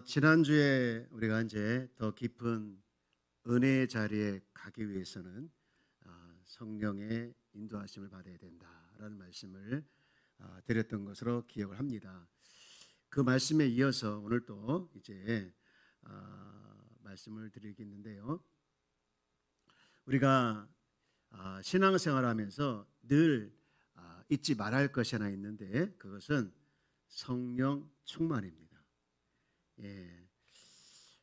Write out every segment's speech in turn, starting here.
지난주에 우리가 이제 더 깊은 은혜의 자리에 가기 위해서는 성령의 인도하심을 받아야 된다라는 말씀을 드렸던 것으로 기억을 합니다. 그 말씀에 이어서 오늘 또 이제 말씀을 드리겠는데요. 우리가 신앙생활하면서 늘 잊지 말아야 할 것이 하나 있는데 그것은 성령 충만입니다.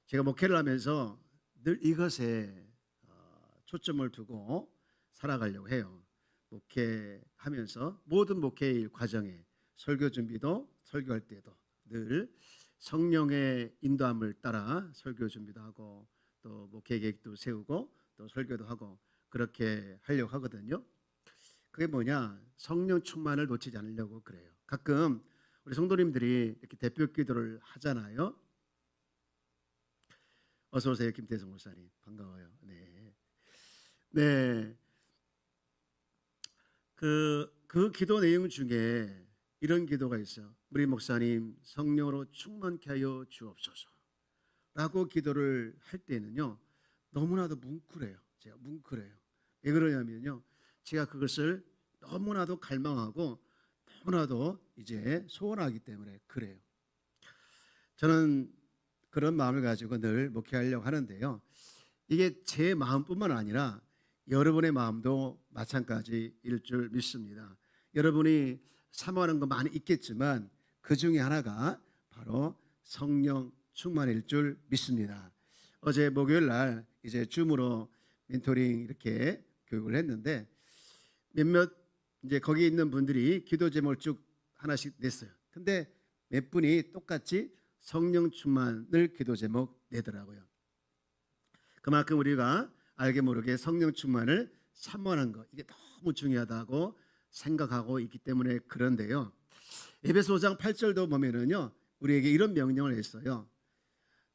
제가 목회를 하면서 늘 이것에 초점을 두고 살아가려고 해요. 목회하면서 모든 목회의 과정에 설교 준비도 설교할 때도 늘 성령의 인도함을 따라 설교 준비도 하고 또 목회 계획도 세우고 또 설교도 하고 그렇게 하려고 하거든요. 그게 뭐냐? 성령 충만을 놓치지 않으려고 그래요. 가끔 우리 성도님들이 이렇게 대표 기도를 하잖아요. 어서 오세요, 김태성 목사님. 반가워요. 네. 그 기도 내용 중에 이런 기도가 있어요. 우리 목사님 성령으로 충만케 하여 주옵소서라고 기도를 할 때는요, 너무나도 뭉클해요. 제가 뭉클해요. 왜 그러냐면요, 제가 그것을 너무나도 갈망하고 너무나도 이제 소원하기 때문에 그래요. 저는 그런 마음을 가지고 늘 목회하려고 하는데요. 이게 제 마음뿐만 아니라 여러분의 마음도 마찬가지일 줄 믿습니다. 여러분이 사모하는 거 많이 있겠지만 그 중에 하나가 바로 성령 충만일 줄 믿습니다. 어제 목요일 날 이제 줌으로 멘토링 이렇게 교육을 했는데 몇몇 이제 거기 있는 분들이 기도 제목을 쭉 하나씩 냈어요. 근데 몇 분이 똑같이 성령 충만을 기도 제목 내더라고요. 그만큼 우리가 알게 모르게 성령 충만을 사모하는 것, 이게 너무 중요하다고 생각하고 있기 때문에 그런데요. 에베소 5장 8절도 보면은요, 우리에게 이런 명령을 했어요.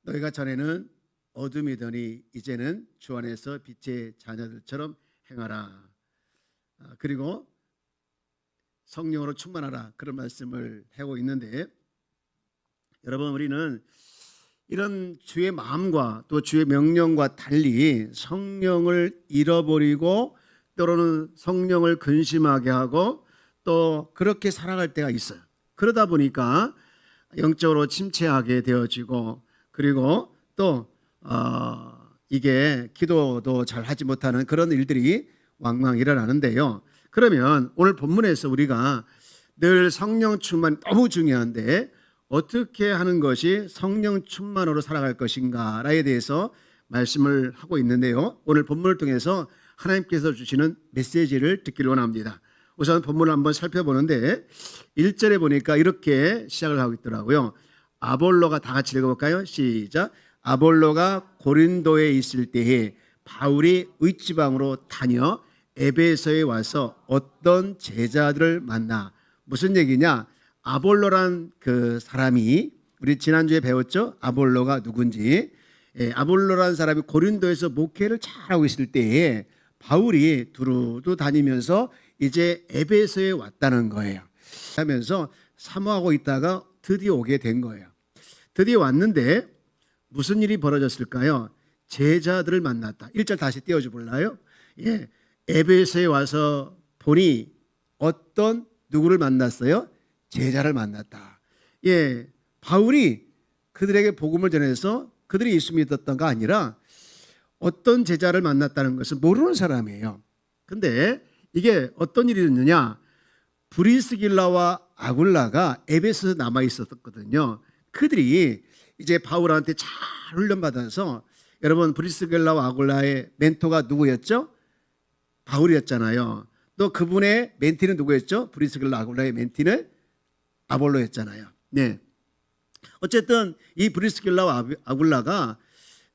너희가 전에는 어둠이더니 이제는 주 안에서 빛의 자녀들처럼 행하라. 그리고 성령으로 충만하라, 그런 말씀을 하고 있는데, 여러분, 우리는 이런 주의 마음과 또 주의 명령과 달리 성령을 잃어버리고 때로는 성령을 근심하게 하고 또 그렇게 살아갈 때가 있어요. 그러다 보니까 영적으로 침체하게 되어지고, 그리고 또 이게 기도도 잘 하지 못하는 그런 일들이 왕왕 일어나는데요. 그러면 오늘 본문에서 우리가 늘 성령 충만 너무 중요한데 어떻게 하는 것이 성령 충만으로 살아갈 것인가에 대해서 말씀을 하고 있는데요. 오늘 본문을 통해서 하나님께서 주시는 메시지를 듣기를 원합니다. 우선 본문을 한번 살펴보는데 1절에 보니까 이렇게 시작을 하고 있더라고요. 아볼로가, 다 같이 읽어볼까요? 시작. 아볼로가 고린도에 있을 때에 바울이 윗지방으로 다녀 에베소에 와서 어떤 제자들을 만나. 무슨 얘기냐? 아볼로란 그 사람이, 우리 지난주에 배웠죠? 아볼로가 누군지. 아볼로란 사람이 고린도에서 목회를 잘하고 있을 때에 바울이 두루두 다니면서 이제 에베소에 왔다는 거예요. 하면서 사모하고 있다가 드디어 오게 된 거예요. 드디어 왔는데 무슨 일이 벌어졌을까요? 제자들을 만났다. 1절 다시 띄워줘 볼까요? 에베소에 와서 보니 어떤 누구를 만났어요? 제자를 만났다. 바울이 그들에게 복음을 전해서 그들이 예수 믿었던가 아니라 어떤 제자를 만났다는 것을 모르는 사람이에요. 근데 이게 어떤 일이 있느냐? 브리스길라와 아굴라가 에베소에 남아 있었거든요. 그들이 이제 바울한테 잘 훈련받아서, 여러분 브리스길라와 아굴라의 멘토가 누구였죠? 바울이었잖아요. 또 그분의 멘티는 누구였죠? 브리스길라 아굴라의 멘티는 아볼로였잖아요. 네. 어쨌든 이 브리스길라와 아굴라가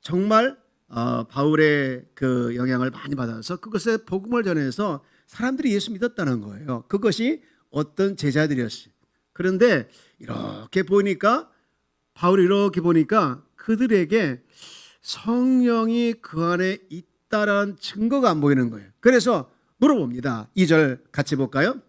정말 바울의 그 영향을 많이 받아서 그것에 복음을 전해서 사람들이 예수 믿었다는 거예요. 그것이 어떤 제자들이었어요. 그런데 이렇게 보니까, 바울이 이렇게 보니까 그들에게 성령이 그 안에 있다라는 증거가 안 보이는 거예요. 그래서 물어봅니다. 2절 같이 볼까요?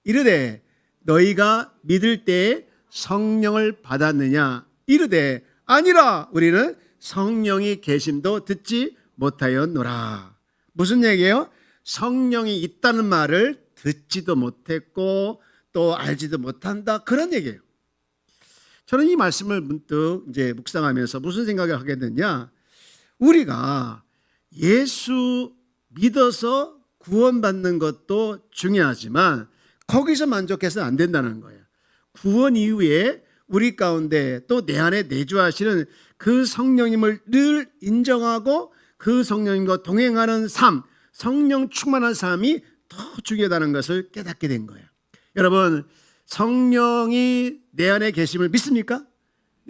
이르되 너희가 믿을 때에 성령을 받았느냐? 이르되 아니라 우리는 성령이 계심도 듣지 못하였노라. 무슨 얘기예요? 성령이 있다는 말을 듣지도 못했고 또 알지도 못한다, 그런 얘기예요. 저는 이 말씀을 문득 이제 묵상하면서 무슨 생각을 하게 됐냐? 우리가 예수 믿어서 구원받는 것도 중요하지만 거기서 만족해서는 안 된다는 거예요. 구원 이후에 우리 가운데 또 내 안에 내주하시는 그 성령님을 늘 인정하고 그 성령님과 동행하는 삶, 성령 충만한 삶이 더 중요하다는 것을 깨닫게 된 거예요. 여러분, 성령이 내 안에 계심을 믿습니까?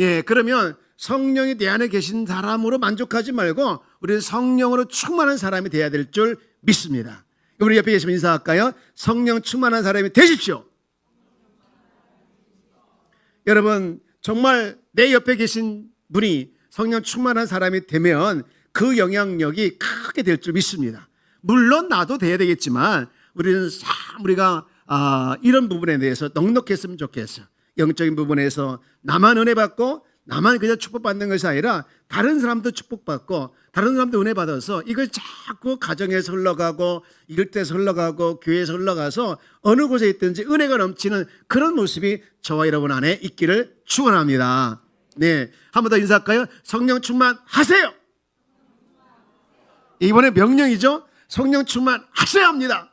예, 그러면 성령이 내 안에 계신 사람으로 만족하지 말고 우리는 성령으로 충만한 사람이 되어야 될 줄 믿습니다. 우리 옆에 계시면 인사할까요? 성령 충만한 사람이 되십시오. 여러분, 정말 내 옆에 계신 분이 성령 충만한 사람이 되면 그 영향력이 크게 될 줄 믿습니다. 물론 나도 돼야 되겠지만 우리가 이런 부분에 대해서 넉넉했으면 좋겠어요. 영적인 부분에서 나만 은혜 받고 나만 그냥 축복받는 것이 아니라 다른 사람도 축복받고 다른 사람도 은혜 받아서 이걸 자꾸 가정에서 흘러가고 이럴 때서 흘러가고 교회에서 흘러가서 어느 곳에 있든지 은혜가 넘치는 그런 모습이 저와 여러분 안에 있기를 축원합니다. 네, 한 번 더 인사할까요? 성령 충만하세요. 이번에 명령이죠. 성령 충만하셔야 합니다.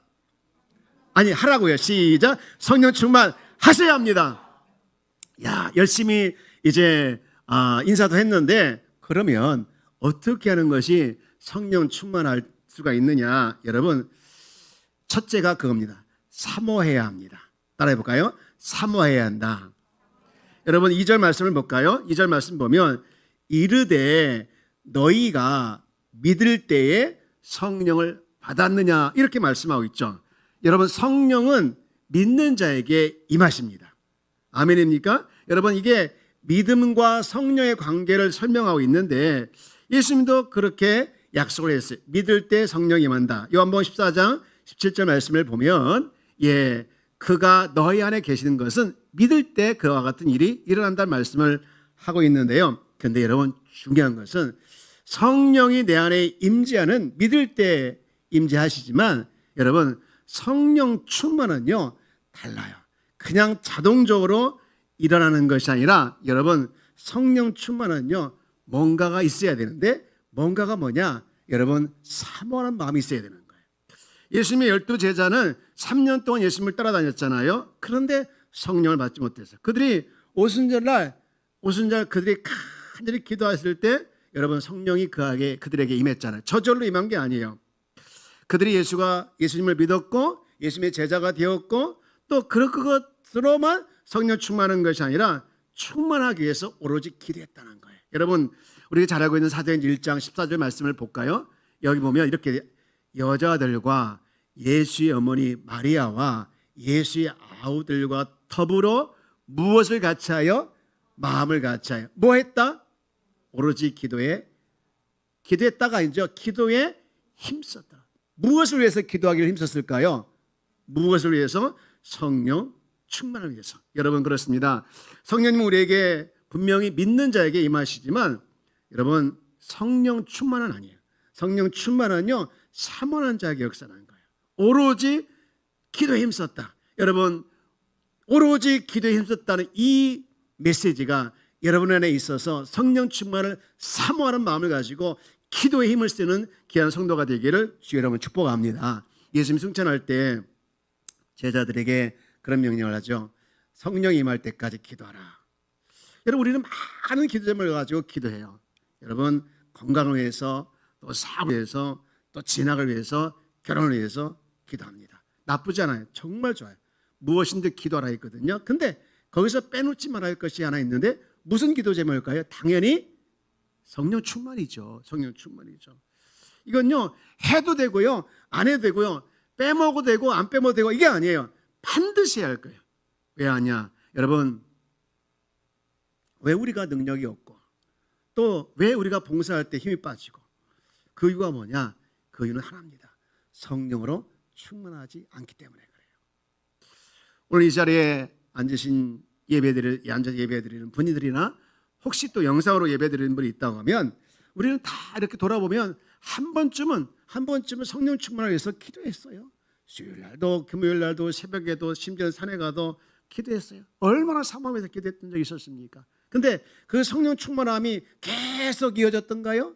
아니, 하라고요. 시작. 성령 충만하셔야 합니다. 야, 열심히 이제 인사도 했는데 그러면 어떻게 하는 것이 성령 충만할 수가 있느냐? 여러분, 첫째가 그겁니다. 사모해야 합니다. 따라해 볼까요? 사모해야 한다. 여러분, 2절 말씀을 볼까요? 2절 말씀 보면 이르되 너희가 믿을 때에 성령을 받았느냐, 이렇게 말씀하고 있죠. 여러분, 성령은 믿는 자에게 임하십니다. 아멘입니까? 여러분, 이게 믿음과 성령의 관계를 설명하고 있는데 예수님도 그렇게 약속을 했어요. 믿을 때 성령이 임한다. 요한복음 14장 17절 말씀을 보면 그가 너희 안에 계시는 것은 믿을 때 그와 같은 일이 일어난다는 말씀을 하고 있는데요. 그런데 여러분, 중요한 것은 성령이 내 안에 임재하는, 믿을 때 임재하시지만 여러분, 성령 충만은요 달라요. 그냥 자동적으로 일어나는 것이 아니라 여러분, 성령 충만은요 뭔가가 있어야 되는데 뭔가가 뭐냐? 여러분, 사모하는 마음이 있어야 되는 거예요. 예수님의 12제자는 3년 동안 예수님을 따라다녔잖아요. 그런데 성령을 받지 못해서 그들이 오순절 그들이 간절히 기도했을 때 여러분, 성령이 그들에게 임했잖아요. 저절로 임한 게 아니에요. 그들이 예수님을 믿었고 예수님의 제자가 되었고 또 그것으로만 성령 충만한 것이 아니라 충만하기 위해서 오로지 기도했다는 거예요. 여러분, 우리가 잘 알고 있는 사도행전 1장 14절 말씀을 볼까요? 여기 보면 이렇게 여자들과 예수의 어머니 마리아와 예수의 아우들과 더불어 무엇을 같이 하여? 마음을 같이 하여. 뭐 했다? 오로지 기도했다가 아니죠. 기도에 힘썼다. 무엇을 위해서 기도하기를 힘썼을까요? 무엇을 위해서? 성령 충만을 위해서. 여러분, 그렇습니다. 성령님은 우리에게 분명히 믿는 자에게 임하시지만 여러분, 성령 충만은 아니에요. 성령 충만은요 사모하는 자에게 역사하는 거예요. 오로지 기도에 힘썼다. 여러분, 오로지 기도에 힘썼다는 이 메시지가 여러분 안에 있어서 성령 충만을 사모하는 마음을 가지고 기도에 힘을 쓰는 귀한 성도가 되기를 주 여러분 축복합니다. 예수님 승천할 때 제자들에게 그런 명령을 하죠. 성령이 임할 때까지 기도하라. 여러분, 우리는 많은 기도 제목을 가지고 기도해요. 여러분, 건강을 위해서, 또 사업을 위해서, 또 진학을 위해서, 결혼을 위해서 기도합니다. 나쁘지 않아요. 정말 좋아요. 무엇인데 기도하라 했거든요. 근데 거기서 빼놓지 말아야 할 것이 하나 있는데 무슨 기도 제목일까요? 당연히 성령 충만이죠. 성령 충만이죠. 이건요, 해도 되고요, 안 해도 되고요, 빼먹어도 되고 안 빼먹어도 되고 이게 아니에요. 반드시 해야 할 거예요. 왜 하냐? 여러분, 왜 우리가 능력이 없고 또 왜 우리가 봉사할 때 힘이 빠지고 그 이유가 뭐냐? 그 이유는 하나입니다. 성령으로 충만하지 않기 때문에 그래요. 오늘 이 자리에 앉아서 예배드리는 분들이나 혹시 또 영상으로 예배드리는 분이 있다고 하면 우리는 다 이렇게 돌아보면 한 번쯤은 성령 충만을 위해서 기도했어요. 수요일 날도 금요일 날도 새벽에도 심지어 산에 가도 기도했어요. 얼마나 사모하면서 기도했던 적이 있었습니까? 근데 그 성령 충만함이 계속 이어졌던가요?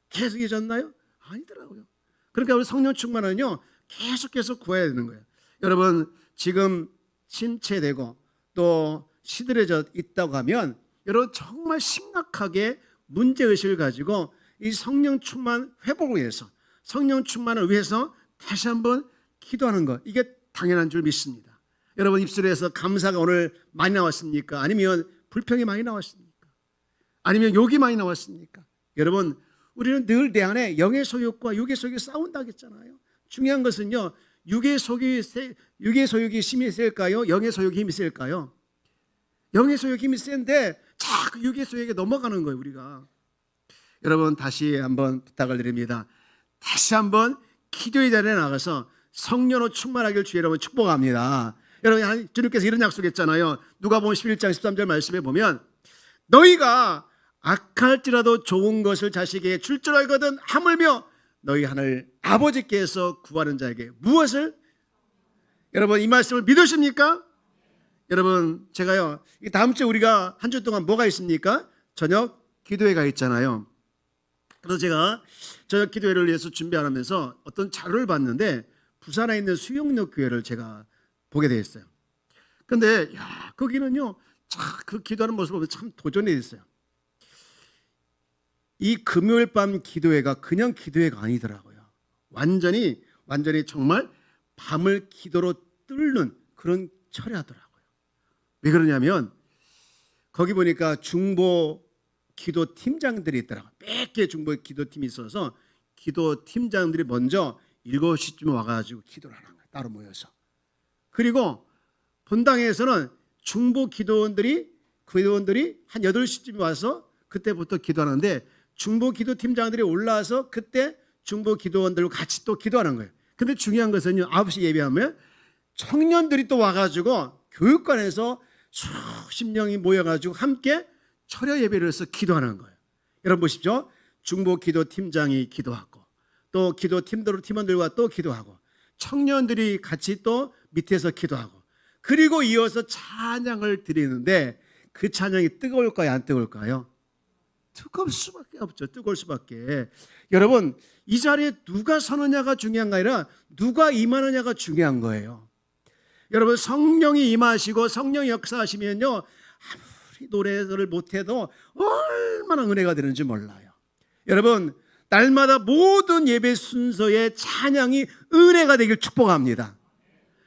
계속 이어졌나요? 아니더라고요. 그러니까 우리 성령 충만은요 계속 구해야 되는 거예요. 여러분 지금 침체되고 또 시들해져 있다고 하면 여러분 정말 심각하게 문제의식을 가지고 이 성령 충만 회복을 위해서 성령 충만을 위해서 다시 한번 기도하는 것, 이게 당연한 줄 믿습니다. 여러분 입술에서 감사가 오늘 많이 나왔습니까? 아니면 불평이 많이 나왔습니까? 아니면 욕이 많이 나왔습니까? 여러분 우리는 늘 내 안에 영의 소욕과 육의 소욕이 싸운다고 했잖아요. 중요한 것은요 육의 소욕이 힘이 셀까요? 영의 소욕이 힘이 셀까요? 영의 소욕이 힘이 센데 자꾸 육의 소욕에 넘어가는 거예요 우리가. 여러분 다시 한번 부탁을 드립니다. 다시 한번 기도의 자리에 나가서 성령으로 충만하길 주의 이름으로 축복합니다. 여러분 주님께서 이런 약속했잖아요. 누가복음 11장 13절 말씀에 보면 너희가 악할지라도 좋은 것을 자식에게 줄 줄 알거든 하물며 너희 하늘 아버지께서 구하는 자에게 무엇을? 여러분 이 말씀을 믿으십니까? 여러분 제가요 다음 주에 우리가 한 주 동안 뭐가 있습니까? 저녁 기도회가 있잖아요. 그래서 제가 저녁 기도회를 위해서 준비하면서 어떤 자료를 봤는데 부산에 있는 수영역 교회를 제가 보게 되었어요. 근데 거기는요 그 기도하는 모습을 보면 참 도전이 됐어요. 이 금요일 밤 기도회가 그냥 기도회가 아니더라고요. 완전히 정말 밤을 기도로 뚫는 그런 철야더라고요. 왜 그러냐면 거기 보니까 중보 기도 팀장들이 있더라고요. 몇 개 중보 기도 팀이 있어서 기도 팀장들이 먼저 7시쯤에 와가지고 기도를 하는 거예요. 따로 모여서. 그리고 본당에서는 중보 기도원들이 한 8시쯤에 와서 그때부터 기도하는데 중보 기도 팀장들이 올라와서 그때 중보 기도원들과 같이 또 기도하는 거예요. 근데 중요한 것은요 9시 예배하면 청년들이 또 와가지고 교육관에서 수십 명이 모여가지고 함께 철야 예배를 해서 기도하는 거예요. 여러분 보십시오. 중보 기도 팀장이 기도하고 또 기도 팀원들과 또 기도하고 청년들이 같이 또 밑에서 기도하고 그리고 이어서 찬양을 드리는데 그 찬양이 뜨거울까요? 안 뜨거울까요? 뜨거울 수밖에 없죠. 뜨거울 수밖에. 여러분 이 자리에 누가 서느냐가 중요한 게 아니라 누가 임하느냐가 중요한 거예요. 여러분 성령이 임하시고 성령이 역사하시면요 아무리 노래를 못해도 얼마나 은혜가 되는지 몰라요. 여러분 날마다 모든 예배 순서의 찬양이 은혜가 되길 축복합니다.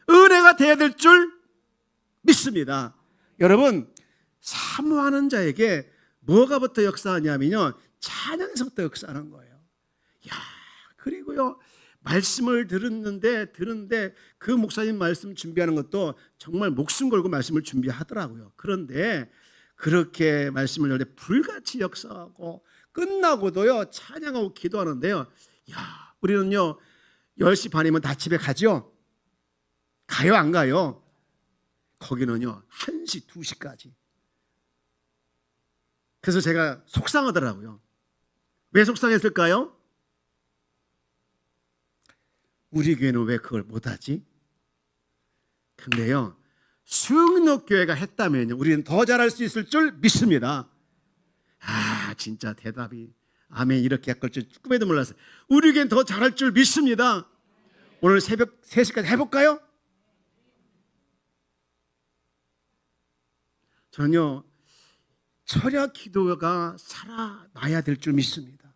은혜가 돼야 될 줄 믿습니다. 여러분 사모하는 자에게 뭐가부터 역사하냐면요 찬양에서부터 역사하는 거예요. 그리고요 말씀을 들었는데 그 목사님 말씀 준비하는 것도 정말 목숨 걸고 말씀을 준비하더라고요. 그런데 그렇게 말씀을 열 때 불같이 역사하고 끝나고도요 찬양하고 기도하는데요. 우리는요 10시 반이면 다 집에 가죠? 가요 안 가요? 거기는요 1시 2시까지. 그래서 제가 속상하더라고요. 왜 속상했을까요? 우리 교회는 왜 그걸 못하지? 근데요 수영역교회가 했다면요 우리는 더 잘할 수 있을 줄 믿습니다. 진짜 대답이 아멘 이렇게 할 줄 꿈에도 몰랐어요. 우리 교회는 더 잘할 줄 믿습니다. 오늘 새벽 3시까지 해볼까요? 저는요 철야 기도가 살아나야 될 줄 믿습니다.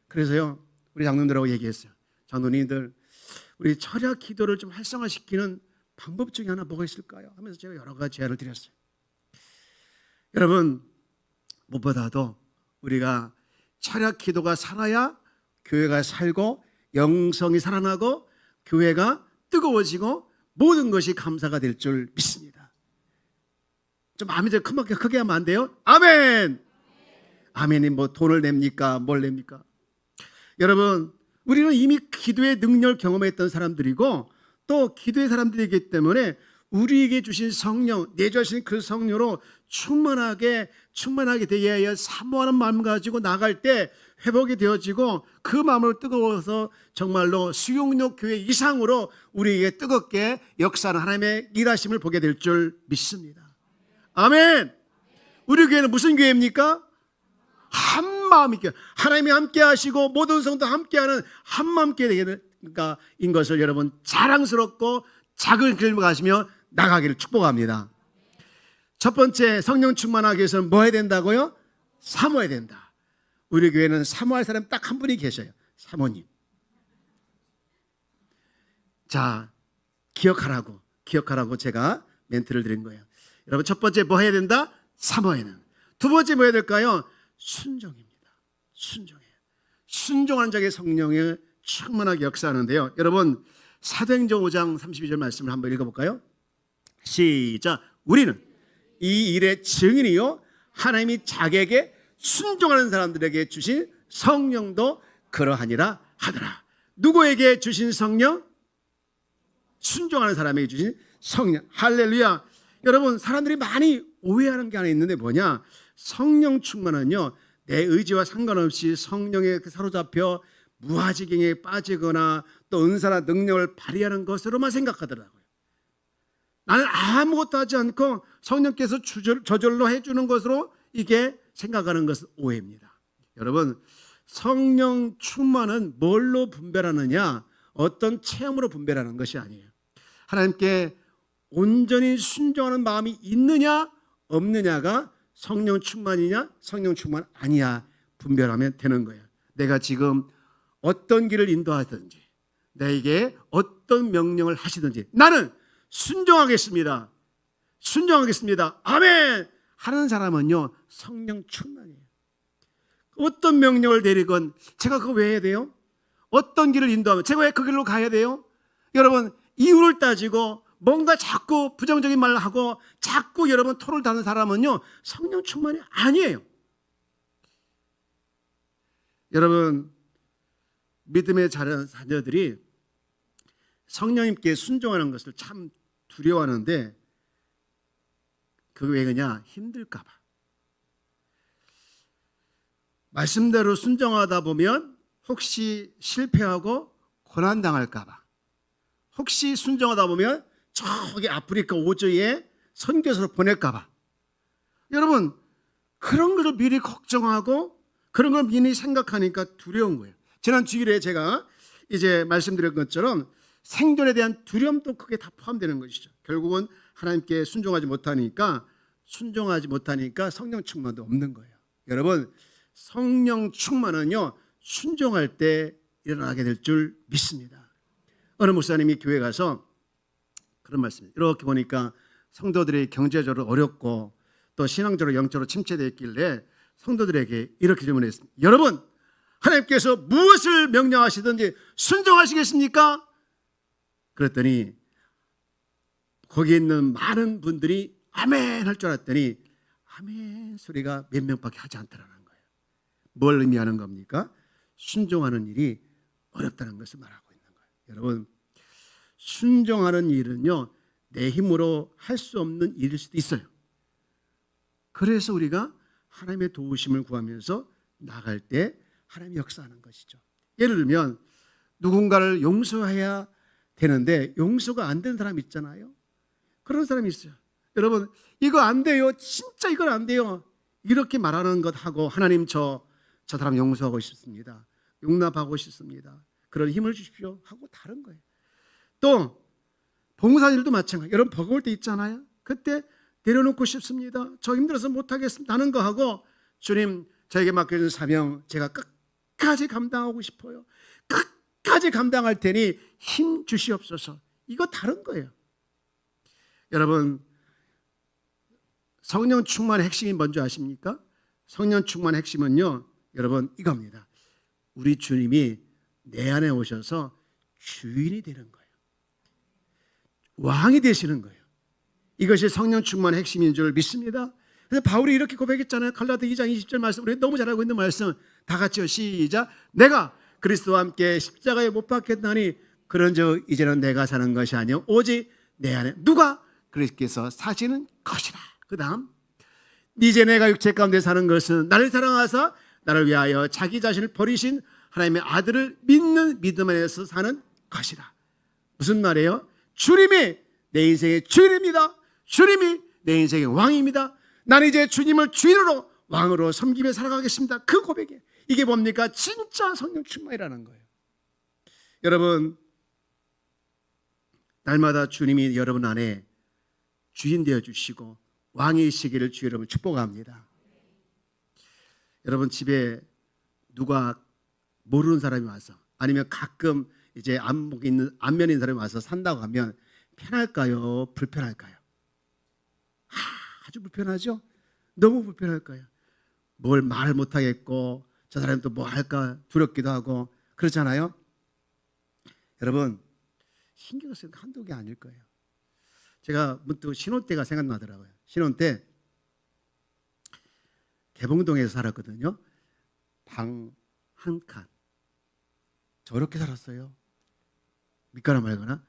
그래서요 우리 장로님들하고 얘기했어요. 장로님들 우리 철야 기도를 좀 활성화시키는 방법 중에 하나 뭐가 있을까요? 하면서 제가 여러 가지 제안을 드렸어요. 여러분 무엇보다도 우리가 철야 기도가 살아야 교회가 살고 영성이 살아나고 교회가 뜨거워지고 모든 것이 감사가 될 줄 믿습니다. 좀 마음이 크게 하면 안 돼요? 아멘. 아멘이 뭐 돈을 냅니까? 뭘 냅니까? 여러분 우리는 이미 기도의 능력을 경험했던 사람들이고 또 기도의 사람들이기 때문에 우리에게 주신 성령 내주신 그 성령으로 충만하게 대하여 사모하는 마음 가지고 나갈 때 회복이 되어지고 그 마음을 뜨거워서 정말로 수용력 교회 이상으로 우리에게 뜨겁게 역사하는 하나님의 일하심을 보게 될 줄 믿습니다. 아멘. 우리 교회는 무슨 교회입니까? 한 마음이 교회. 하나님이 함께 하시고 모든 성도 함께하는 한 마음 교회인 것을 여러분 자랑스럽고 작은 길을 가시며 나가기를 축복합니다. 첫 번째, 성령 충만하기 위해서는 뭐 해야 된다고요? 사모해야 된다. 우리 교회는 사모할 사람 딱 한 분이 계셔요. 사모님. 자, 기억하라고 제가 멘트를 드린 거예요. 여러분, 첫 번째 뭐 해야 된다? 사모해야 된다. 두 번째 뭐 해야 될까요? 순종입니다. 순종해요. 순종한 자에게 성령이 충만하게 역사하는데요. 여러분, 사도행전 5장 32절 말씀을 한번 읽어볼까요? 시작. 우리는 이 일의 증인이요 하나님이 자기에게 순종하는 사람들에게 주신 성령도 그러하니라 하더라. 누구에게 주신 성령? 순종하는 사람에게 주신 성령. 할렐루야. 여러분, 사람들이 많이 오해하는 게 하나 있는데 뭐냐? 성령 충만은요, 내 의지와 상관없이 성령에 사로잡혀 무아지경에 빠지거나 또 은사나 능력을 발휘하는 것으로만 생각하더라고요. 나는 아무것도 하지 않고 성령께서 저절로 해주는 것으로 이게 생각하는 것은 오해입니다. 여러분, 성령 충만은 뭘로 분별하느냐? 어떤 체험으로 분별하는 것이 아니에요. 하나님께 온전히 순종하는 마음이 있느냐 없느냐가 성령 충만이냐 성령 충만 아니야 분별하면 되는 거예요. 내가 지금 어떤 길을 인도하든지 내게 어떤 명령을 하시든지 나는 순종하겠습니다. 아멘 하는 사람은요 성령 충만이에요. 어떤 명령을 내리건 제가 그거 왜 해야 돼요? 어떤 길을 인도하면 제가 왜 그 길로 가야 돼요? 여러분, 이유를 따지고 뭔가 자꾸 부정적인 말을 하고 자꾸 여러분 토를 다는 사람은요 성령 충만이 아니에요. 여러분, 믿음의 자녀들이 성령님께 순종하는 것을 참 두려워하는데 그게 왜 그러냐? 힘들까 봐. 말씀대로 순종하다 보면 혹시 실패하고 고난당할까 봐, 혹시 순종하다 보면 저기 아프리카 오저에 선교사로 보낼까 봐, 여러분 그런 것을 미리 걱정하고 그런 걸 미리 생각하니까 두려운 거예요. 지난 주일에 제가 이제 말씀드린 것처럼 생존에 대한 두려움도 크게 다 포함되는 것이죠. 결국은 하나님께 순종하지 못하니까 성령 충만도 없는 거예요. 여러분, 성령 충만은요 순종할 때 일어나게 될 줄 믿습니다. 어느 목사님이 교회 가서 그런 말씀이에요. 이렇게 보니까 성도들이 경제적으로 어렵고 또 신앙적으로 영적으로 침체되어 있길래 성도들에게 이렇게 질문했습니다. 여러분, 하나님께서 무엇을 명령하시든지 순종하시겠습니까? 그랬더니 거기에 있는 많은 분들이 아멘 할 줄 알았더니 아멘 소리가 몇 명밖에 하지 않더라는 거예요. 뭘 의미하는 겁니까? 순종하는 일이 어렵다는 것을 말하고 있는 거예요. 여러분, 순종하는 일은요 내 힘으로 할 수 없는 일일 수도 있어요. 그래서 우리가 하나님의 도우심을 구하면서 나갈 때 하나님이 역사하는 것이죠. 예를 들면 누군가를 용서해야 되는데 용서가 안 되는 사람 있잖아요. 그런 사람이 있어요. 여러분, 이거 안 돼요. 진짜 이건 안 돼요. 이렇게 말하는 것하고 하나님 저 사람 용서하고 싶습니다. 용납하고 싶습니다. 그런 힘을 주십시오 하고 다른 거예요. 또 봉사일도 마찬가지예요. 여러분 버거울 때 있잖아요. 그때 내려놓고 싶습니다. 저 힘들어서 못하겠습니다 하는 거하고 주님 저에게 맡겨준 사명 제가 끝까지 감당하고 싶어요. 끝까지 감당할 테니 힘 주시옵소서. 이거 다른 거예요. 여러분, 성령 충만의 핵심이 뭔지 아십니까? 성령 충만의 핵심은요 여러분 이겁니다. 우리 주님이 내 안에 오셔서 주인이 되는 거예요. 왕이 되시는 거예요. 이것이 성령 충만의 핵심인 줄 믿습니다. 그래서 바울이 이렇게 고백했잖아요. 갈라디아 2장 20절 말씀, 우리 너무 잘 알고 있는 말씀 다 같이요. 시작. 내가 그리스도와 함께 십자가에 못 박혔나니 그런즉 이제는 내가 사는 것이 아니요 오직 내 안에 누가 그리스도께서 사시는 것이라. 그 다음 이제 내가 육체 가운데 사는 것은 나를 사랑하사 나를 위하여 자기 자신을 버리신 하나님의 아들을 믿는 믿음 안에서 사는 것이다. 무슨 말이에요? 주님이 내 인생의 주인입니다. 주님이 내 인생의 왕입니다. 나는 이제 주님을 주인으로 왕으로 섬기며 살아가겠습니다. 그 고백에 이게 뭡니까? 진짜 성령 충만이라는 거예요. 여러분, 날마다 주님이 여러분 안에 주인 되어 주시고 왕이시기를 주 여러분 축복합니다. 여러분 집에 누가 모르는 사람이 와서 아니면 가끔 이제 안목이 있는 안면인 사람이 와서 산다고 하면 편할까요? 불편할까요? 아주 불편하죠? 너무 불편할까요? 뭘 말 못하겠고 저 사람이 또 뭐 할까 두렵기도 하고 그렇잖아요. 여러분 신경 쓰는 한두 개 아닐 거예요. 제가 문득 신혼 때가 생각나더라고요. 신혼 때 개봉동에서 살았거든요. 방 한 칸. 저렇게 살았어요. 믿거나 말거나.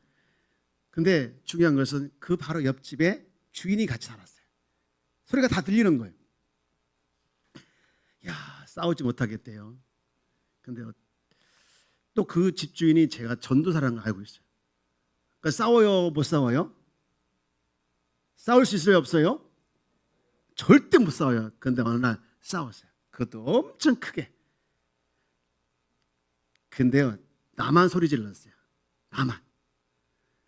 근데 중요한 것은 그 바로 옆집에 주인이 같이 살았어요. 소리가 다 들리는 거예요. 야, 싸우지 못하겠대요. 근데 또 그 집주인이 제가 전도사라는 걸 알고 있어요. 그러니까 싸워요, 못 싸워요? 싸울 수 있어요, 없어요? 절대 못 싸워요. 그런데 어느 날 싸웠어요. 그것도 엄청 크게. 근데요, 나만 소리 질렀어요. 나만.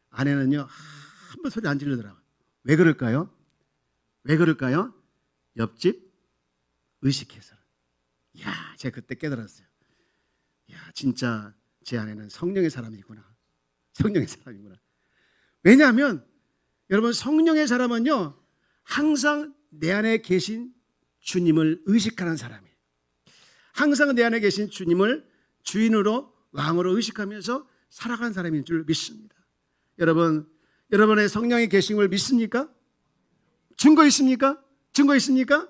아내는요, 한 번 소리 안 지르더라고요. 왜 그럴까요? 왜 그럴까요? 옆집 의식해서. 야, 제가 그때 깨달았어요. 야, 진짜 제 아내는 성령의 사람이구나. 성령의 사람이구나. 왜냐하면 여러분 성령의 사람은요 항상 내 안에 계신 주님을 의식하는 사람이에요. 항상 내 안에 계신 주님을 주인으로 왕으로 의식하면서 살아가는 사람인 줄 믿습니다. 여러분, 여러분의 성령이 계신 걸 믿습니까? 증거 있습니까? 증거 있습니까?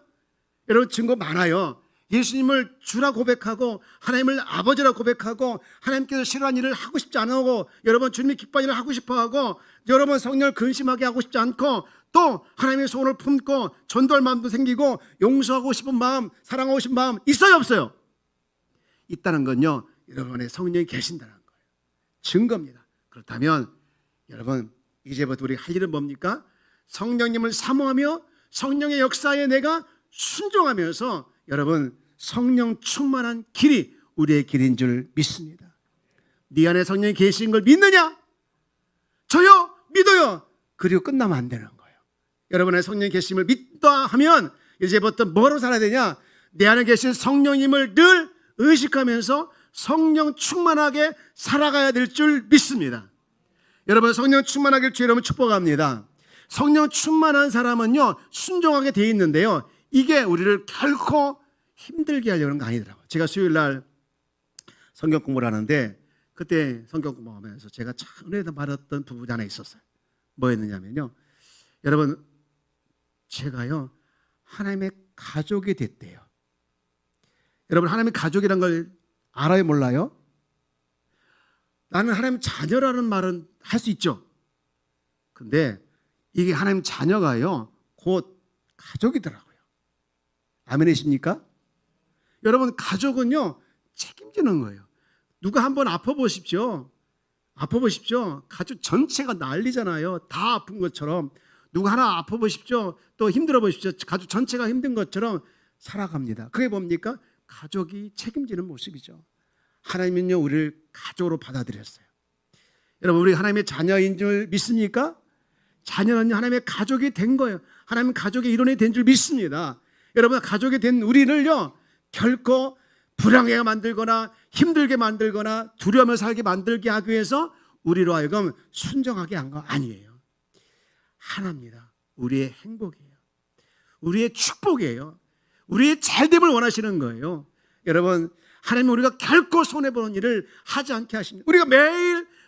여러분 증거 많아요. 예수님을 주라 고백하고 하나님을 아버지라 고백하고 하나님께서 싫어하는 일을 하고 싶지 않아 하고 여러분 주님이 기뻐하는 일을 하고 싶어 하고 여러분 성령을 근심하게 하고 싶지 않고 또 하나님의 소원을 품고 전도할 마음도 생기고 용서하고 싶은 마음, 사랑하고 싶은 마음 있어요, 없어요? 있다는 건요 여러분의 성령이 계신다는 거예요. 증거입니다. 그렇다면 여러분 이제부터 우리 할 일은 뭡니까? 성령님을 사모하며 성령의 역사에 내가 순종하면서 여러분 성령 충만한 길이 우리의 길인 줄 믿습니다. 네 안에 성령이 계신 걸 믿느냐? 저요 믿어요. 그리고 끝나면 안 되는 거예요. 여러분의 성령이 계심을 믿다 하면 이제부터 뭐로 살아야 되냐? 내 안에 계신 성령님을 늘 의식하면서 성령 충만하게 살아가야 될 줄 믿습니다. 여러분 성령 충만하길 주 여러분 축복합니다. 성령 충만한 사람은요 순종하게 돼 있는데요 이게 우리를 결코 힘들게 하려는 거 아니더라고요. 제가 수요일 날 성경 공부를 하는데 그때 성경 공부하면서 제가 참 은혜를 받았던 부분이 하나 있었어요. 뭐였느냐면요 여러분 제가요 하나님의 가족이 됐대요. 여러분 하나님의 가족이란 걸 알아요 몰라요? 나는 하나님 자녀라는 말은 할 수 있죠. 근데 이게 하나님 자녀가요 곧 가족이더라고요. 아멘이십니까? 여러분 가족은요 책임지는 거예요. 누가 한번 아파보십시오. 아파보십시오. 가족 전체가 난리잖아요. 다 아픈 것처럼. 누가 하나 아파보십시오. 또 힘들어 보십시오. 가족 전체가 힘든 것처럼 살아갑니다. 그게 뭡니까? 가족이 책임지는 모습이죠. 하나님은요 우리를 가족으로 받아들였어요. 여러분 우리 하나님의 자녀인 줄 믿습니까? 자녀는 하나님의 가족이 된 거예요. 하나님 가족의 일원이 된 줄 믿습니다. 여러분 가족이 된 우리를요 결코 불안하게 만들거나 힘들게 만들거나 두려움을 살게 만들게 하기 위해서 우리로 하여금 순종하게 한 거 아니에요. 하나입니다. 우리의 행복이에요. 우리의 축복이에요. 우리의 잘됨을 원하시는 거예요. 여러분 하나님은 우리가 결코 손해보는 일을 하지 않게 하십니다. 우리가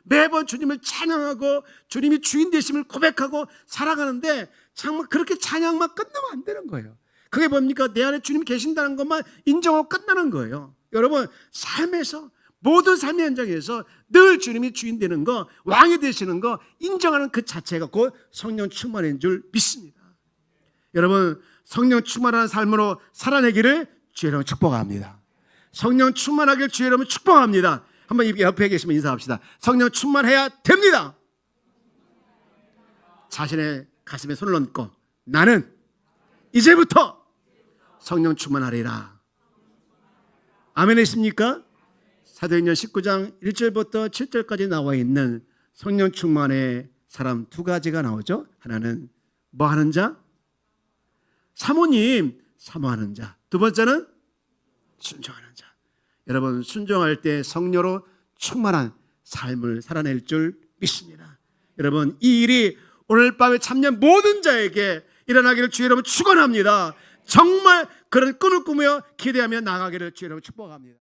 매번 주님을 찬양하고 주님이 주인 되심을 고백하고 살아가는데 정말 그렇게 찬양만 끝나면 안 되는 거예요. 그게 뭡니까? 내 안에 주님이 계신다는 것만 인정하고 끝나는 거예요. 여러분 삶에서 모든 삶의 현장에서 늘 주님이 주인 되는 거 왕이 되시는 거 인정하는 그 자체가 곧 성령 충만인 줄 믿습니다. 여러분 성령 충만한 삶으로 살아내기를 주의 이름으로 축복합니다. 성령 충만하길 주의 이름으로 축복합니다. 한번 옆에 계시면 인사합시다. 성령 충만해야 됩니다. 자신의 가슴에 손을 얹고 나는 이제부터 성령 충만하리라. 아멘이십니까? 사도행전 19장 1절부터 7절까지 나와 있는 성령 충만의 사람 두 가지가 나오죠. 하나는 뭐 하는 자? 사모님, 사모하는 자. 두 번째는 순종하는 자. 여러분, 순종할 때 성령으로 충만한 삶을 살아낼 줄 믿습니다. 여러분, 이 일이 오늘 밤에 참여한 모든 자에게 일어나기를 주의 이름으로 축원합니다. 정말 그런 꿈을 꾸며 기대하며 나가기를 주의 이름으로 축복합니다.